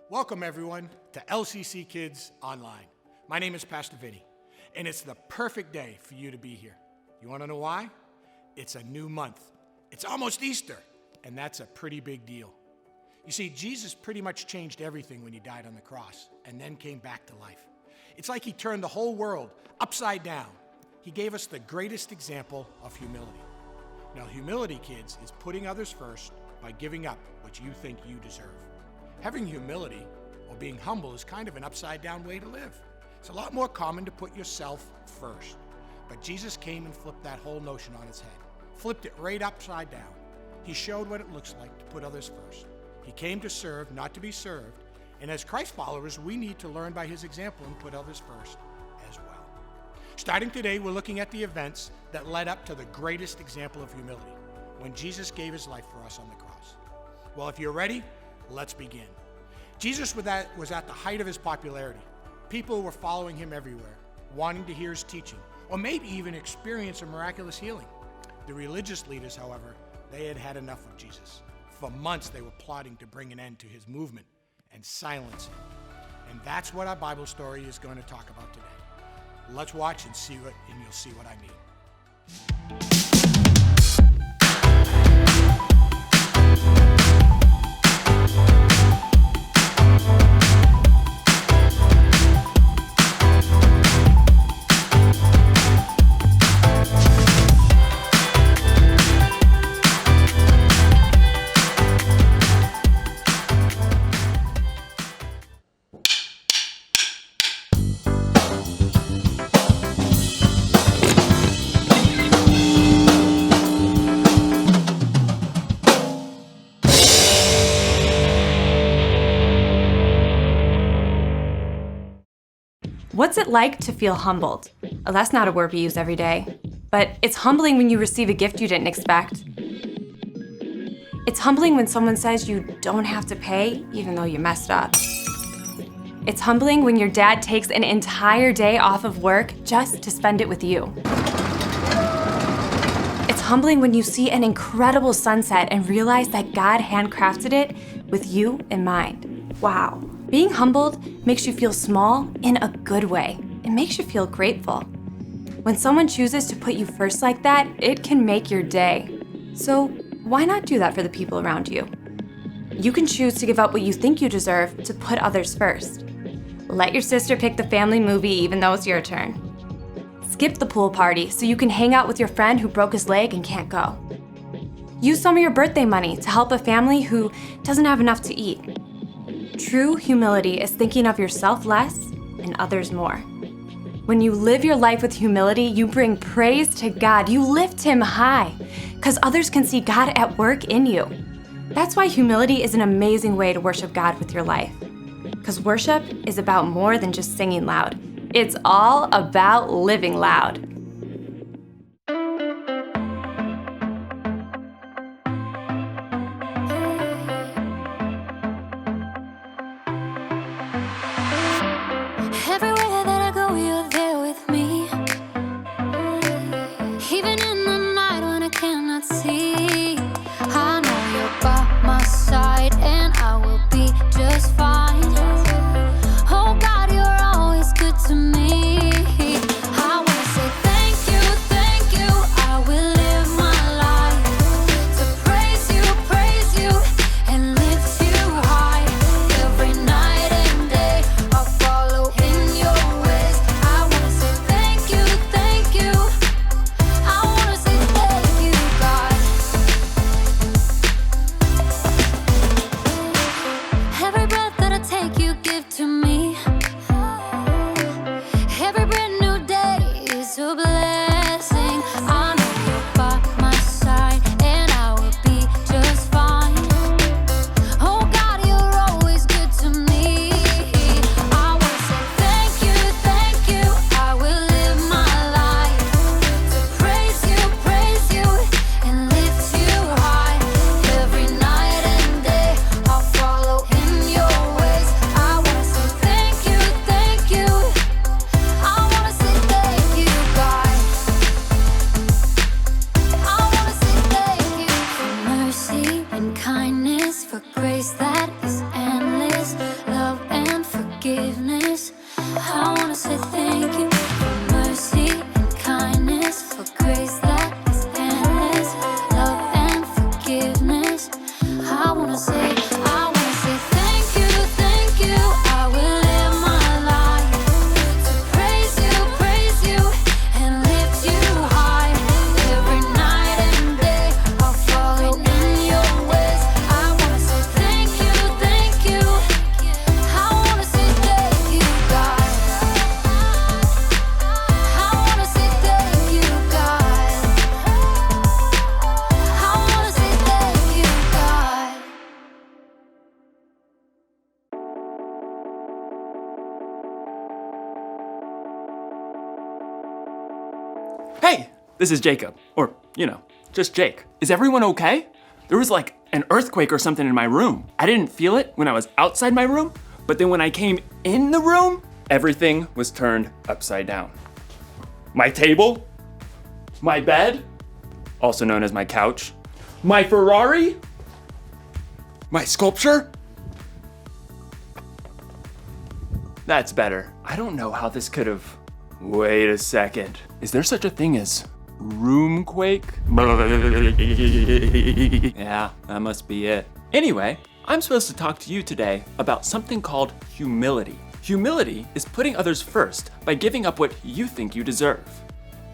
Welcome everyone to LCC Kids Online. My name is Pastor Vinny, and it's the perfect day for you to be here. You want to know why? It's a new month. It's almost Easter, and that's a pretty big deal. You see, Jesus pretty much changed everything when he died on the cross and then came back to life. It's like he turned the whole world upside down. He gave us the greatest example of humility. Now, humility, kids, is putting others first by giving up what you think you deserve. Having humility or being humble is kind of an upside-down way to live. It's a lot more common to put yourself first. But Jesus came and flipped that whole notion on its head, flipped it right upside down. He showed what it looks like to put others first. He came to serve, not to be served. And as Christ followers, we need to learn by his example and put others first as well. Starting today, we're looking at the events that led up to the greatest example of humility, when Jesus gave his life for us on the cross. Well, if you're ready, let's begin. Jesus was at the height of his popularity. People were following him everywhere, wanting to hear his teaching, or maybe even experience a miraculous healing. The religious leaders, however, they had had enough of Jesus. For months, they were plotting to bring an end to his movement and silence him. And that's what our Bible story is going to talk about today. Let's watch and you'll see what I mean. What's it like to feel humbled? Oh, that's not a word we use every day, but it's humbling when you receive a gift you didn't expect. It's humbling when someone says you don't have to pay even though you messed up. It's humbling when your dad takes an entire day off of work just to spend it with you. It's humbling when you see an incredible sunset and realize that God handcrafted it with you in mind. Wow. Being humbled makes you feel small in a good way. It makes you feel grateful. When someone chooses to put you first like that, it can make your day. So why not do that for the people around you? You can choose to give up what you think you deserve to put others first. Let your sister pick the family movie even though it's your turn. Skip the pool party so you can hang out with your friend who broke his leg and can't go. Use some of your birthday money to help a family who doesn't have enough to eat. True humility is thinking of yourself less and others more. When you live your life with humility, you bring praise to God. You lift him high because others can see God at work in you. That's why humility is an amazing way to worship God with your life. Because worship is about more than just singing loud. It's all about living loud. Everywhere that I go, you're there with me. Even in the night when I cannot see, I know you're by my side and I will be just fine. Oh God, you're always good to me. I wanna say thank you, thank you. I will live my life to praise you, and lift you high. Every night and day, I'll follow in your ways. I wanna say thank you, thank you. I wanna say thank you, God. Every breath that I take, you give to me. Every brand new day is a blessing. I know you're by my side and I will be just fine. Oh God, you're always good to me. I wanna say thank you. I will live my life to praise you, and lift you high. Every night and day, I'll follow in your ways. I wanna say thank you. I wanna say thank you, God. I wanna say thank you for mercy and kindness, for grace that is endless, love this is Jacob. Or, just Jake. Is everyone okay? There was like an earthquake or something in my room. I didn't feel it when I was outside my room, but then when I came in the room, everything was turned upside down. My table, my bed, also known as my couch, my Ferrari, my sculpture. That's better. I don't know how this could have. Wait a second. Is there such a thing as roomquake? Yeah, that must be it. Anyway, I'm supposed to talk to you today about something called humility. Humility is putting others first by giving up what you think you deserve.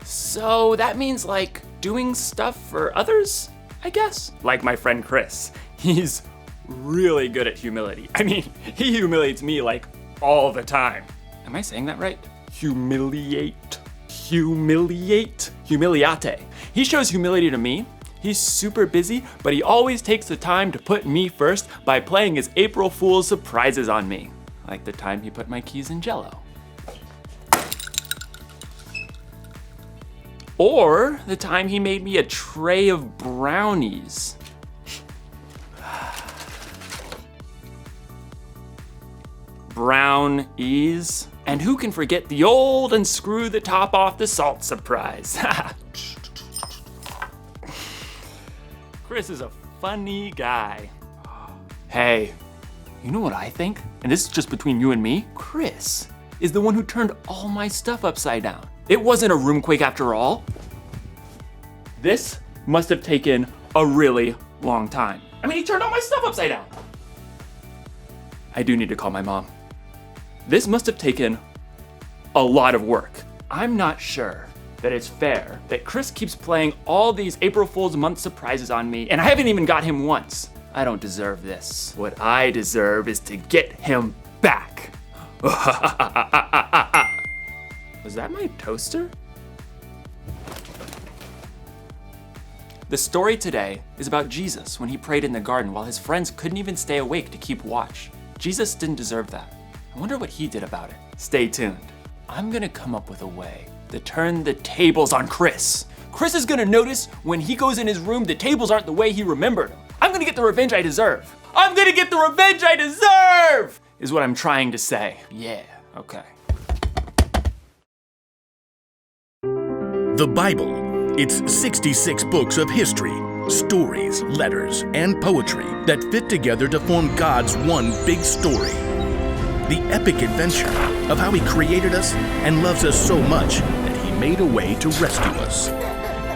So that means like doing stuff for others, I guess? Like my friend Chris. He's really good at humility. I mean, he humiliates me like all the time. Am I saying that right? Humiliate. Humiliate. Humiliate. He shows humility to me. He's super busy, but he always takes the time to put me first by playing his April Fool's surprises on me. Like the time he put my keys in Jell-O. Or the time he made me a tray of brownies. Brownies. And who can forget the old unscrew the top off the salt surprise? Chris is a funny guy. Hey, you know what I think? And this is just between you and me. Chris is the one who turned all my stuff upside down. It wasn't a roomquake after all. This must have taken a really long time. I mean, he turned all my stuff upside down. I do need to call my mom. This must have taken a lot of work. I'm not sure that it's fair that Chris keeps playing all these April Fool's month surprises on me, and I haven't even got him once. I don't deserve this. What I deserve is to get him back. Was that my toaster? The story today is about Jesus when he prayed in the garden while his friends couldn't even stay awake to keep watch. Jesus didn't deserve that. I wonder what he did about it. Stay tuned. I'm gonna come up with a way to turn the tables on Chris. Chris is gonna notice when he goes in his room the tables aren't the way he remembered them. I'm gonna get the revenge I deserve. I'm gonna get the revenge I deserve, is what I'm trying to say. Yeah, okay. The Bible. It's 66 books of history, stories, letters, and poetry that fit together to form God's one big story. The epic adventure of how he created us and loves us so much that he made a way to rescue us.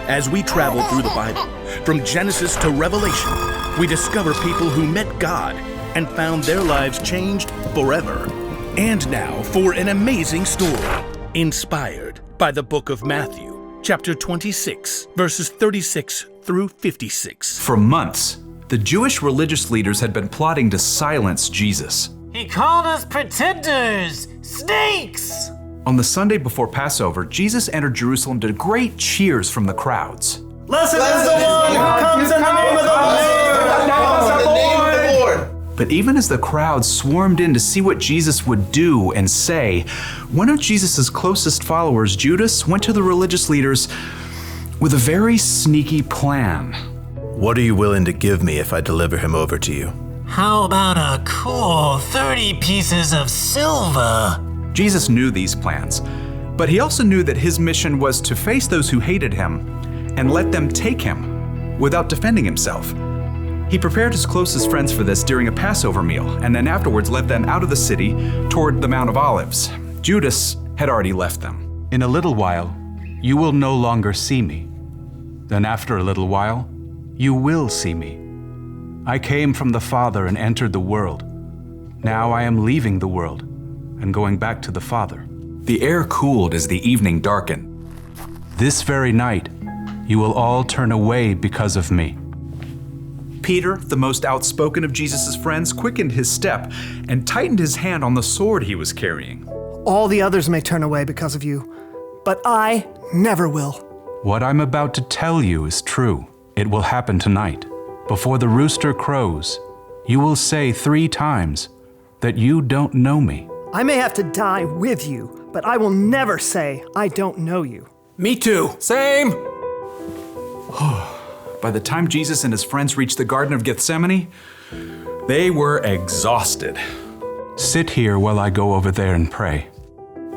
As we travel through the Bible, from Genesis to Revelation, we discover people who met God and found their lives changed forever. And now for an amazing story, inspired by the book of Matthew, chapter 26, verses 36 through 56. For months, the Jewish religious leaders had been plotting to silence Jesus. He called us pretenders, snakes! On the Sunday before Passover, Jesus entered Jerusalem to great cheers from the crowds. Blessed is the one who comes in the name of the Lord! But even as the crowd swarmed in to see what Jesus would do and say, one of Jesus' closest followers, Judas, went to the religious leaders with a very sneaky plan. What are you willing to give me if I deliver him over to you? How about a cool 30 pieces of silver? Jesus knew these plans, but he also knew that his mission was to face those who hated him and let them take him without defending himself. He prepared his closest friends for this during a Passover meal, and then afterwards led them out of the city toward the Mount of Olives. Judas had already left them. In a little while, you will no longer see me. Then after a little while, you will see me. I came from the Father and entered the world. Now I am leaving the world and going back to the Father. The air cooled as the evening darkened. This very night, you will all turn away because of me. Peter, the most outspoken of Jesus' friends, quickened his step and tightened his hand on the sword he was carrying. All the others may turn away because of you, but I never will. What I'm about to tell you is true. It will happen tonight. Before the rooster crows, you will say 3 times that you don't know me. I may have to die with you, but I will never say I don't know you. Me too. Same. By the time Jesus and his friends reached the Garden of Gethsemane, they were exhausted. Sit here while I go over there and pray.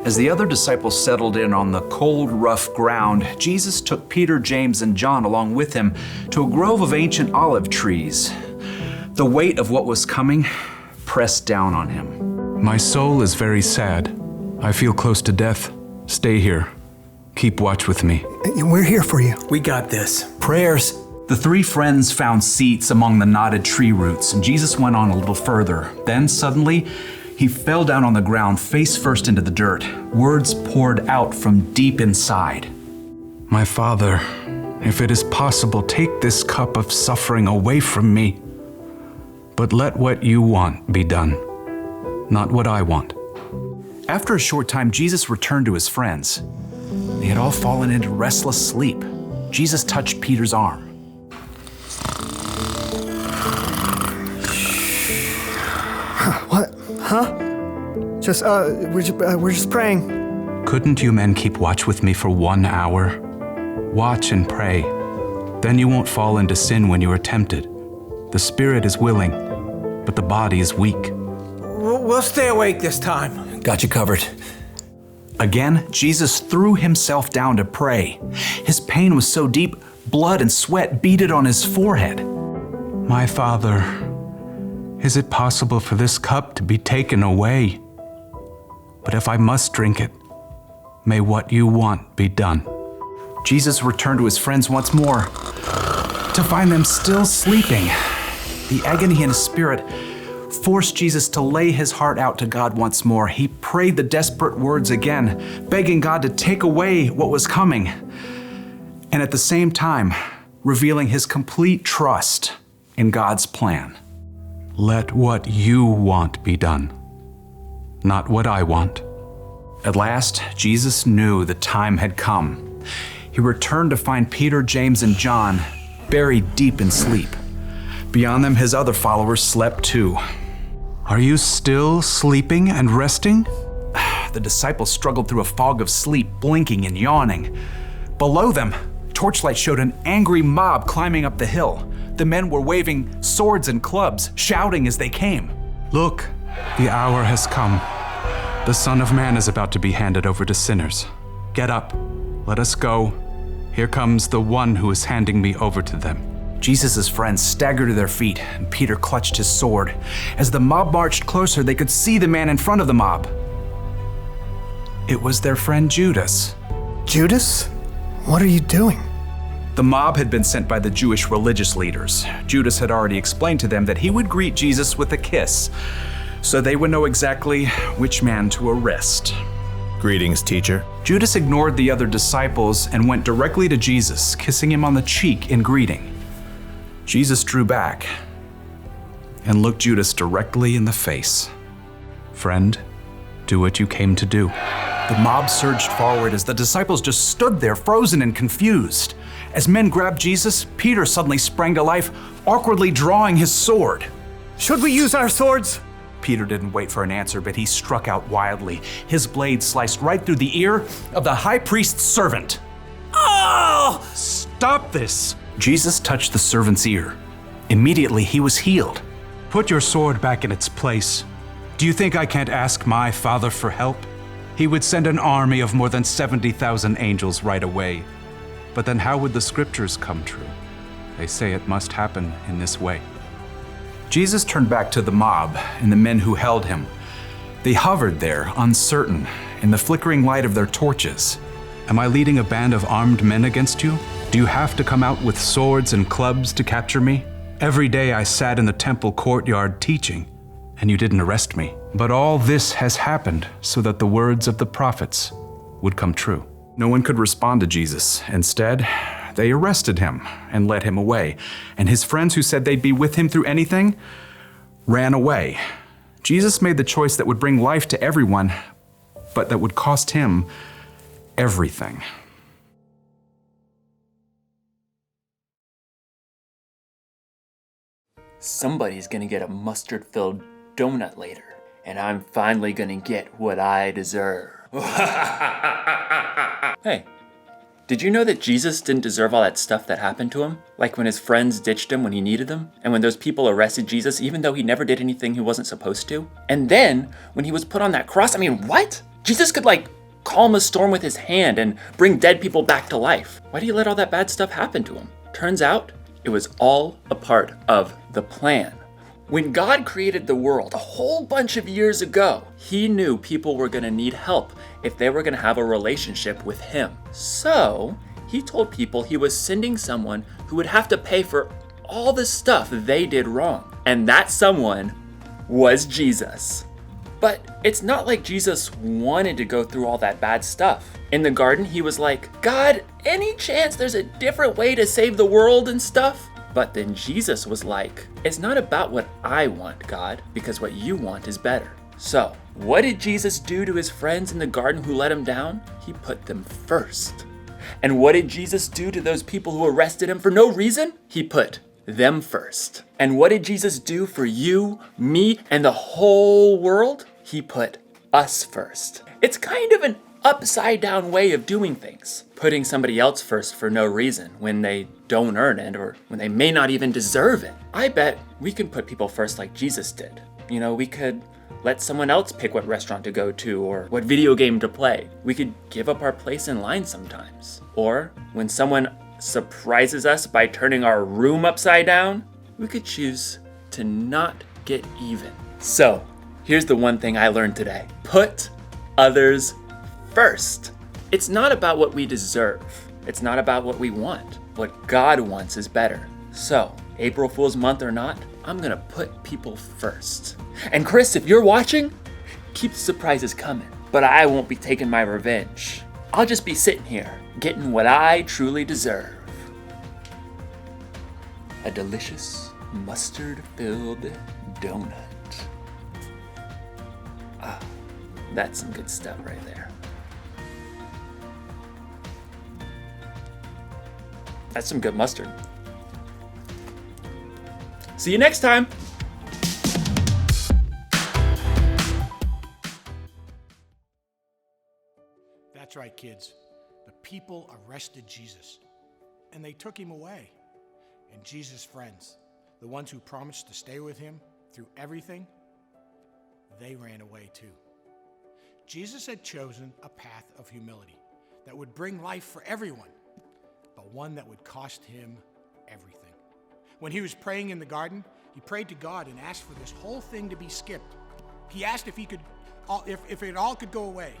As the other disciples settled in on the cold, rough ground, Jesus took Peter, James, and John along with him to a grove of ancient olive trees. The weight of what was coming pressed down on him. My soul is very sad. I feel close to death. Stay here. Keep watch with me. We're here for you. We got this. Prayers. The three friends found seats among the knotted tree roots, and Jesus went on a little further. Then suddenly, he fell down on the ground, face first into the dirt. Words poured out from deep inside. My Father, if it is possible, take this cup of suffering away from me. But let what you want be done, not what I want. After a short time, Jesus returned to his friends. They had all fallen into restless sleep. Jesus touched Peter's arm. What? Huh? We're just praying. Couldn't you men keep watch with me for 1 hour? Watch and pray. Then you won't fall into sin when you are tempted. The spirit is willing, but the body is weak. We'll stay awake this time. Got you covered. Again, Jesus threw himself down to pray. His pain was so deep, blood and sweat beaded on his forehead. My Father, is it possible for this cup to be taken away? But if I must drink it, may what you want be done. Jesus returned to his friends once more, to find them still sleeping. The agony in his spirit forced Jesus to lay his heart out to God once more. He prayed the desperate words again, begging God to take away what was coming, and at the same time, revealing his complete trust in God's plan. Let what you want be done, not what I want. At last, Jesus knew the time had come. He returned to find Peter, James, and John buried deep in sleep. Beyond them, his other followers slept too. Are you still sleeping and resting? The disciples struggled through a fog of sleep, blinking and yawning. Below them, torchlight showed an angry mob climbing up the hill. The men were waving swords and clubs, shouting as they came. Look, the hour has come. The Son of Man is about to be handed over to sinners. Get up, let us go. Here comes the one who is handing me over to them. Jesus' friends staggered to their feet, and Peter clutched his sword. As the mob marched closer, they could see the man in front of the mob. It was their friend Judas. Judas? What are you doing? The mob had been sent by the Jewish religious leaders. Judas had already explained to them that he would greet Jesus with a kiss, so they would know exactly which man to arrest. Greetings, teacher. Judas ignored the other disciples and went directly to Jesus, kissing him on the cheek in greeting. Jesus drew back and looked Judas directly in the face. Friend, do what you came to do. The mob surged forward as the disciples just stood there, frozen and confused. As men grabbed Jesus, Peter suddenly sprang to life, awkwardly drawing his sword. Should we use our swords? Peter didn't wait for an answer, but he struck out wildly. His blade sliced right through the ear of the high priest's servant. Oh! Stop this! Jesus touched the servant's ear. Immediately, he was healed. Put your sword back in its place. Do you think I can't ask my Father for help? He would send an army of more than 70,000 angels right away. But then how would the scriptures come true? They say it must happen in this way. Jesus turned back to the mob and the men who held him. They hovered there, uncertain, in the flickering light of their torches. Am I leading a band of armed men against you? Do you have to come out with swords and clubs to capture me? Every day I sat in the temple courtyard teaching, and you didn't arrest me. But all this has happened so that the words of the prophets would come true. No one could respond to Jesus. Instead, they arrested him and led him away. And his friends who said they'd be with him through anything ran away. Jesus made the choice that would bring life to everyone, but that would cost him everything. Somebody's gonna get a mustard-filled donut later, and I'm finally gonna get what I deserve. Hey, Did you know that Jesus didn't deserve all that stuff that happened to him? Like when his friends ditched him when he needed them, and when those people arrested Jesus even though he never did anything he wasn't supposed to? And then, when he was put on that cross, what? Jesus could calm a storm with his hand and bring dead people back to life. Why do you let all that bad stuff happen to him? Turns out, it was all a part of the plan. When God created the world a whole bunch of years ago, he knew people were gonna need help if they were gonna have a relationship with him. So, he told people he was sending someone who would have to pay for all the stuff they did wrong. And that someone was Jesus. But it's not like Jesus wanted to go through all that bad stuff. In the garden, he was like, God, any chance there's a different way to save the world and stuff? But then Jesus was like, it's not about what I want, God, because what you want is better. So, what did Jesus do to his friends in the garden who let him down? He put them first. And what did Jesus do to those people who arrested him for no reason? He put them first. And what did Jesus do for you, me, and the whole world? He put us first. It's kind of an upside down way of doing things. Putting somebody else first for no reason when they don't earn it or when they may not even deserve it. I bet we can put people first like Jesus did. We could let someone else pick what restaurant to go to or what video game to play. We could give up our place in line sometimes. Or when someone surprises us by turning our room upside down, we could choose to not get even. So, here's the one thing I learned today. Put others first. It's not about what we deserve. It's not about what we want. What God wants is better. So, April Fool's month or not, I'm gonna put people first. And Chris, if you're watching, keep the surprises coming. But I won't be taking my revenge. I'll just be sitting here, getting what I truly deserve. A delicious mustard-filled donut. Ah, that's some good stuff right there. That's some good mustard. See you next time. That's right, kids. The people arrested Jesus, and they took him away. And Jesus' friends, the ones who promised to stay with him through everything, they ran away too. Jesus had chosen a path of humility that would bring life for everyone, but one that would cost him everything. When he was praying in the garden, he prayed to God and asked for this whole thing to be skipped. He asked if it all could go away.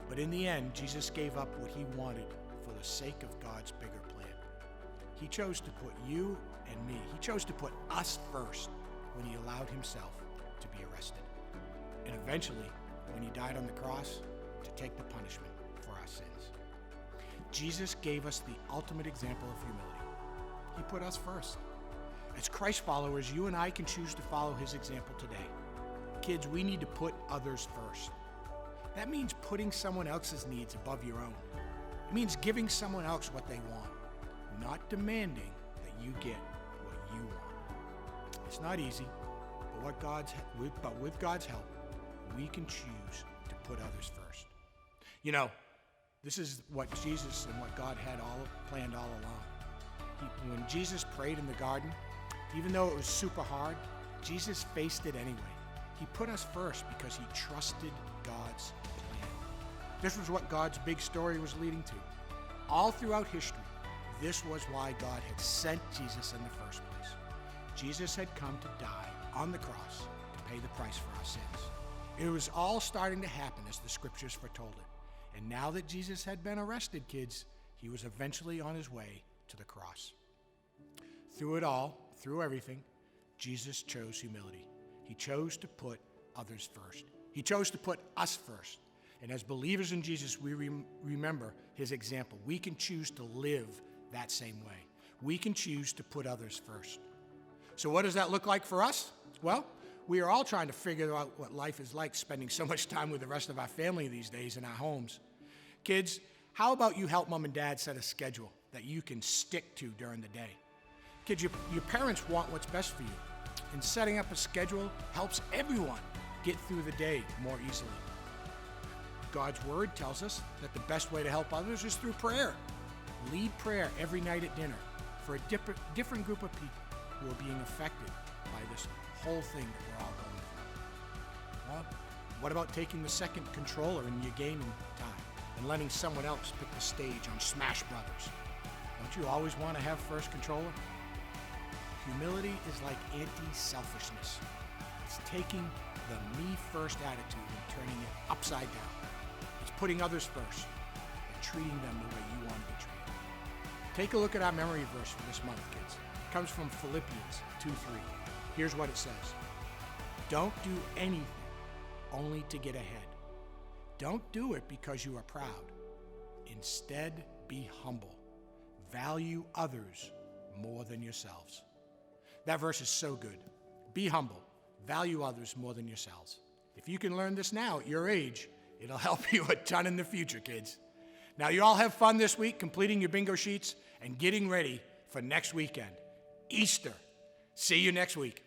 But in the end, Jesus gave up what he wanted for the sake of God's bigger plan. He chose to put you and me, he chose to put us first when he allowed himself to be arrested. And eventually, when he died on the cross, to take the punishment for our sins. Jesus gave us the ultimate example of humility. He put us first. As Christ followers, you and I can choose to follow his example today. Kids, we need to put others first. That means putting someone else's needs above your own. It means giving someone else what they want, not demanding that you get what you want. It's not easy, but with God's help, we can choose to put others first. This is what Jesus and what God had planned all along. When Jesus prayed in the garden, even though it was super hard, Jesus faced it anyway. He put us first because he trusted God's plan. This was what God's big story was leading to. All throughout history, this was why God had sent Jesus in the first place. Jesus had come to die on the cross to pay the price for our sins. It was all starting to happen as the scriptures foretold it. And now that Jesus had been arrested, kids, he was eventually on his way to the cross. Through it all, through everything, Jesus chose humility. He chose to put others first. He chose to put us first. And as believers in Jesus, we remember his example. We can choose to live that same way. We can choose to put others first. So what does that look like for us? Well, we are all trying to figure out what life is like spending so much time with the rest of our family these days in our homes. Kids, how about you help mom and dad set a schedule that you can stick to during the day? Kids, your parents want what's best for you. And setting up a schedule helps everyone get through the day more easily. God's word tells us that the best way to help others is through prayer. Lead prayer every night at dinner for a different group of people who are being affected by this whole thing that we're all going through. Well, what about taking the second controller in your gaming time and letting someone else pick the stage on Smash Brothers? Don't you always want to have first controller? Humility is like anti-selfishness. It's taking the me-first attitude and turning it upside down. It's putting others first and treating them the way you want to be treated. Take a look at our memory verse for this month, kids. It comes from Philippians 2:3. Here's what it says. Don't do anything only to get ahead. Don't do it because you are proud. Instead, be humble. Value others more than yourselves. That verse is so good. Be humble. Value others more than yourselves. If you can learn this now at your age, it'll help you a ton in the future, kids. Now, you all have fun this week completing your bingo sheets and getting ready for next weekend, Easter. See you next week.